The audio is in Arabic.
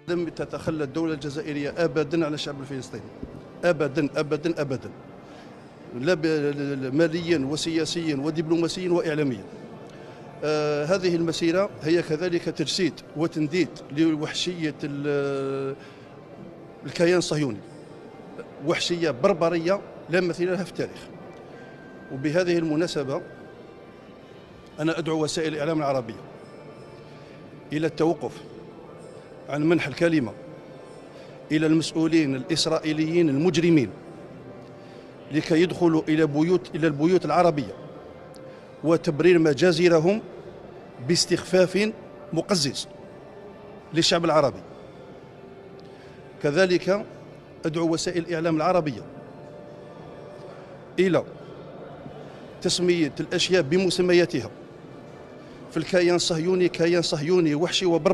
لم تتخلى الدولة الجزائرية أبدا عن الشعب الفلسطيني، أبدا أبدا أبدا، لا ماليا وسياسيا ودبلوماسيا وإعلاميا. هذه المسيرة هي كذلك تجسيد وتنديد لوحشية الكيان الصهيوني، وحشية بربرية لا مثيل لها في التاريخ. وبهذه المناسبة أنا أدعو وسائل الإعلام العربية إلى التوقف عن منح الكلمة إلى المسؤولين الإسرائيليين المجرمين لكي يدخلوا إلى البيوت العربية وتبرير مجازرهم باستخفاف مقزز للشعب العربي. كذلك أدعو وسائل الإعلام العربية إلى تسمية الأشياء بمسمياتها، في الكيان الصهيوني كيان صهيوني وحشي وبربري.